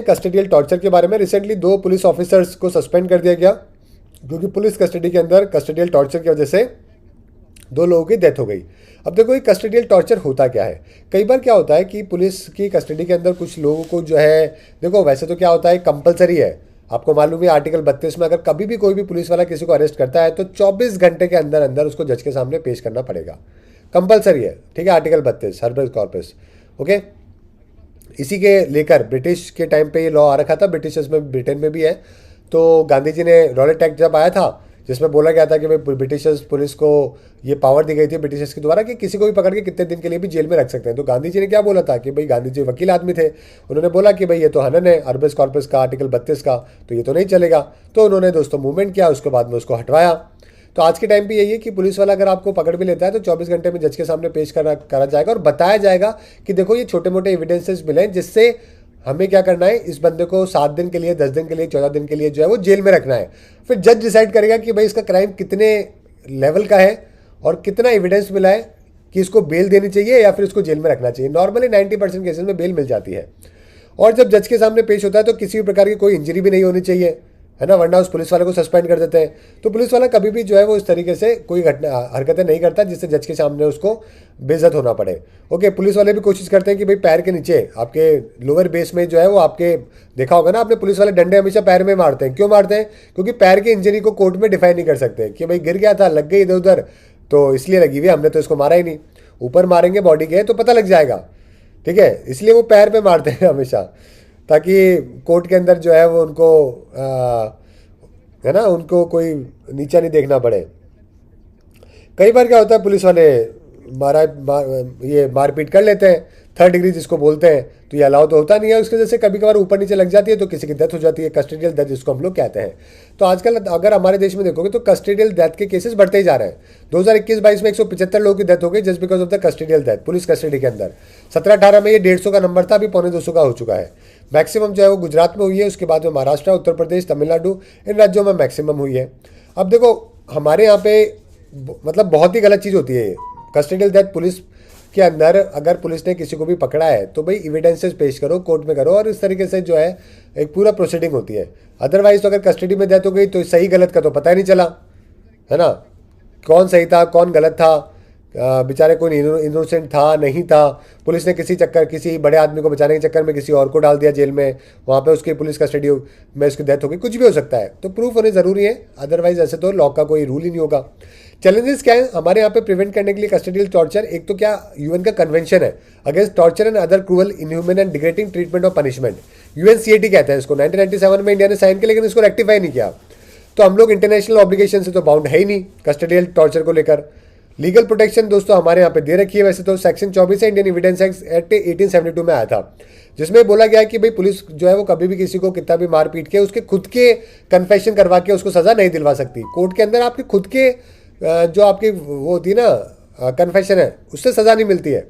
Custodial torture के बारे में रिसेंटली 2 पुलिस ऑफिसर्स को सस्पेंड कर दिया गया क्योंकि पुलिस कस्टडी के अंदर कस्टडियल टॉर्चर की वजह से 2 लोगों की डेथ हो गई। अब देखो ये कस्टडियल टॉर्चर होता क्या है। कई बार क्या होता है कि पुलिस की कस्टडी के अंदर कुछ लोगों को जो है, देखो वैसे तो क्या होता है कंपलसरी है, आपको मालूम है आर्टिकल 32 में अगर कभी भी कोई भी पुलिस वाला किसी को अरेस्ट करता है तो 24 घंटे के अंदर अंदर उसको जज के सामने पेश करना पड़ेगा, कंपलसरी है। ठीक है, आर्टिकल 32 हर्बेस कॉर्पस। ओके, इसी के लेकर ब्रिटिश के टाइम पे ये लॉ आ रखा था, ब्रिटिशर्स में, ब्रिटेन में भी है। तो गांधी जी ने रॉलेट एक्ट जब आया था जिसमें बोला गया था कि भाई ब्रिटिशर्स पुलिस को ये पावर दी गई थी ब्रिटिशर्स के द्वारा कि किसी को भी पकड़ के कितने दिन के लिए भी जेल में रख सकते हैं। तो गांधी जी ने क्या बोला था कि भाई, गांधी जी वकील आदमी थे, उन्होंने बोला कि भाई ये तो हनन है हर्बेस कॉर्पस का, आर्टिकल 32 का, तो ये तो नहीं चलेगा। तो उन्होंने दोस्तों मूवमेंट किया, उसके बाद में उसको हटवाया। तो आज के टाइम पे यही है कि पुलिस वाला अगर आपको पकड़ भी लेता है तो 24 घंटे में जज के सामने पेश करा जाएगा और बताया जाएगा कि देखो ये छोटे मोटे एविडेंसेस मिले जिससे हमें क्या करना है, इस बंदे को 7 दिन के लिए, 10 दिन के लिए, 14 दिन के लिए जो है वो जेल में रखना है। फिर जज डिसाइड करेगा कि भाई इसका क्राइम कितने लेवल का है और कितना एविडेंस मिला है कि इसको बेल देनी चाहिए या फिर इसको जेल में रखना चाहिए। नॉर्मली 90% केसेस में बेल मिल जाती है। और जब जज के सामने पेश होता है तो किसी भी प्रकार की कोई इंजरी भी नहीं होनी चाहिए, है ना, वरना उस पुलिस वाले को सस्पेंड कर देते हैं। तो पुलिस वाला कभी भी जो है वो इस तरीके से कोई हरकतें नहीं करता जिससे जज के सामने उसको बेइज्जत होना पड़े। ओके, पुलिस वाले भी कोशिश करते हैं कि भाई पैर के नीचे आपके लोअर बेस में जो है वो आपके, देखा होगा ना आपने, पुलिस वाले डंडे हमेशा पैर में मारते हैं। क्यों मारते हैं? क्योंकि पैर की इंजरी को कोर्ट में डिफाइन नहीं कर सकते कि भाई गिर गया था, लग गई इधर उधर तो इसलिए लगी हुई, हमने तो इसको मारा ही नहीं। ऊपर मारेंगे बॉडी के तो पता लग जाएगा। ठीक है, इसलिए वो पैर पे मारते हैं हमेशा, ताकि कोर्ट के अंदर जो है वो उनको है ना, उनको कोई नीचा नहीं देखना पड़े। कई बार क्या होता है पुलिस वाले ये मारपीट कर लेते हैं, 3rd डिग्री जिसको बोलते हैं, तो ये अलाउ तो होता नहीं है। उसकी वजह से कभी कभार ऊपर नीचे लग जाती है तो किसी की डेथ हो जाती है, कस्टडियल डेथ जिसको हम लोग कहते हैं। तो आजकल अगर हमारे देश में देखोगे तो कस्टडियल डेथ के केसेस बढ़ते ही जा रहे हैं। 2021-22 में 175 लोगों की डेथ हो गई just because of the custodial death, police custody के अंदर। 17-18 में ये 150 का नंबर था, अभी 250 का हो चुका है। मैक्सिमम जो है वो गुजरात में हुई है, उसके बाद में महाराष्ट्र, उत्तर प्रदेश, तमिलनाडु, इन राज्यों में मैक्सिमम हुई है। अब देखो हमारे यहाँ पे मतलब बहुत ही गलत चीज़ होती है कस्टडियल डेथ। पुलिस के अंदर अगर पुलिस ने किसी को भी पकड़ा है तो भाई एविडेंसेस पेश करो, कोर्ट में करो, और इस तरीके से जो है एक पूरा प्रोसीडिंग होती है। अदरवाइज तो अगर कस्टडी में डेथ हो गई तो सही गलत का तो पता ही नहीं चला, है ना, कौन सही था कौन गलत था, बेचारे कोई इनोसेंट था नहीं था, पुलिस ने किसी बड़े आदमी को बचाने के चक्कर में किसी और को डाल दिया जेल में, वहाँ पे उसकी पुलिस कस्टडी में उसकी डेथ हो गई, कुछ भी हो सकता है। तो प्रूफ होने ज़रूरी है, अदरवाइज ऐसे तो लॉ का कोई रूल ही नहीं होगा। चैलेंजेस क्या है हमारे यहाँ पे प्रिवेंट करने के लिए कस्टडियल टॉर्चर? एक तो क्या यूएन का कन्वेंशन है against torture and other cruel, inhuman and degrading treatment और पनिशमेंट, यूएनसीएटी कहते हैं इसको। 1997 में इंडिया ने साइन किया लेकिन इसको रेक्टिफाई नहीं किया। तो हम लोग इंटरनेशनल ऑब्लिगेशन से तो बाउंड है ही नहीं कस्टडियल टॉर्चर को लेकर। लीगल प्रोटेक्शन दोस्तों हमारे यहाँ पे दे रखी है वैसे तो, सेक्शन 24 है इंडियन एविडेंस एक्ट 1872 में आया था, जिसमें बोला गया है कि भाई पुलिस जो है वो कभी भी किसी को कितना भी मार पीट के उसके खुद के कन्फेशन करवा के उसको सजा नहीं दिलवा सकती। कोर्ट के अंदर आपके खुद के जो आपकी वो होती है ना कन्फेशन है, उससे सजा नहीं मिलती है।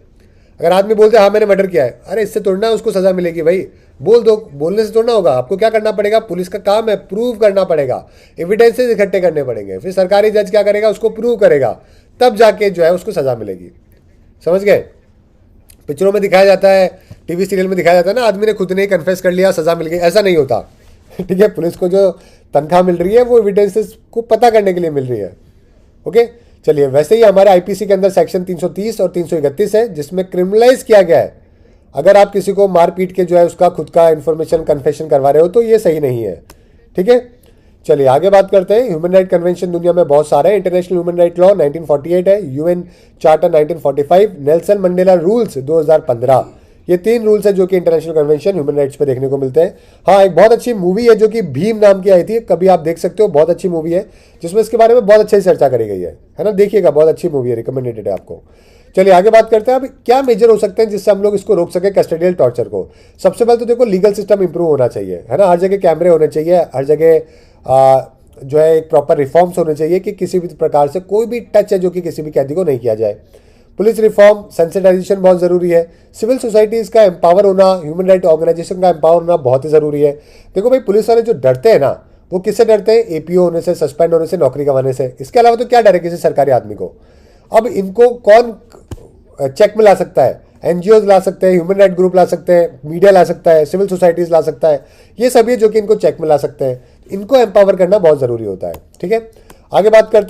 अगर आदमी बोलते हाँ मैंने मर्डर किया है, अरे इससे तोड़ना उसको सजा मिलेगी भाई, बोल दो, बोलने से तोड़ना होगा। आपको क्या करना पड़ेगा, पुलिस का काम है प्रूव करना पड़ेगा, एविडेंसेस इकट्ठे करने पड़ेंगे, फिर सरकारी जज क्या करेगा, उसको प्रूव करेगा, तब जाके जो है उसको सजा मिलेगी। समझ गए? पिक्चरों में दिखाया जाता है, टीवी सीरियल में दिखाया जाता है ना, आदमी ने खुद ने कन्फेस कर लिया सजा मिल गई, ऐसा नहीं होता। ठीक है, पुलिस को जो तनख्वाह मिल रही है वो एविडेंसेस को पता करने के लिए मिल रही है। ओके, चलिए, वैसे ही हमारे आईपीसी के अंदर सेक्शन 330 और 331 है जिसमें क्रिमिनलाइज किया गया है अगर आप किसी को मार पीट के जो है उसका खुद का इन्फॉर्मेशन कन्फेशन करवा रहे हो तो ये सही नहीं है। ठीक है, चलिए आगे बात करते हैं। ह्यूमन राइट कन्वेंशन दुनिया में बहुत सारे हैं। इंटरनेशनल ह्यूमन राइट लॉ 1948 है, UN charter 1945, Nelson Mandela rules 2015। ये 3 रूल्स है जो कि इंटरनेशनल कन्वेंशन ह्यूमन राइट्स पे देखने को मिलते हैं। हाँ, एक बहुत अच्छी मूवी है जो कि भीम नाम की आई थी, कभी आप देख सकते हो, बहुत अच्छी मूवी है जिसमें इसके बारे में बहुत अच्छे से चर्चा करी गई है ना, देखिएगा, बहुत अच्छी मूवी है, रिकमेंडेड है आपको। चलिए आगे बात करते हैं। अब क्या मेजर हो सकते हैं जिससे हम लोग इसको रोक सके कस्टडियल टॉर्चर को? सबसे पहले तो देखो लीगल सिस्टम इंप्रूव होना चाहिए, है ना, हर जगह कैमरे होने चाहिए, हर जगह जो है एक प्रॉपर रिफॉर्म्स होने चाहिए कि किसी भी प्रकार से कोई भी टच है जो कि किसी भी कैदी को नहीं किया जाए। पुलिस रिफॉर्म, सेंसिटाइजेशन बहुत ज़रूरी है। सिविल सोसाइटीज़ का एम्पावर होना, ह्यूमन राइट ऑर्गेनाइजेशन का एम्पावर होना बहुत ही ज़रूरी है। देखो भाई, पुलिस वाले जो डरते हैं ना, वो किससे डरते हैं? एपीओ होने से, सस्पेंड होने से, नौकरी गंवाने से। इसके अलावा तो क्या डर है किसी सरकारी आदमी को? अब इनको कौन चेक में ला सकता है? एनजीओज ला सकते हैं, ह्यूमन राइट ग्रुप ला सकते हैं, मीडिया ला सकता है, सिविल सोसाइटीज ला सकता है। ये सभी जो कि इनको चेक में ला सकते हैं। इनको एम्पावर करना बहुत ज़रूरी होता है। ठीक है, आगे बात करते हैं।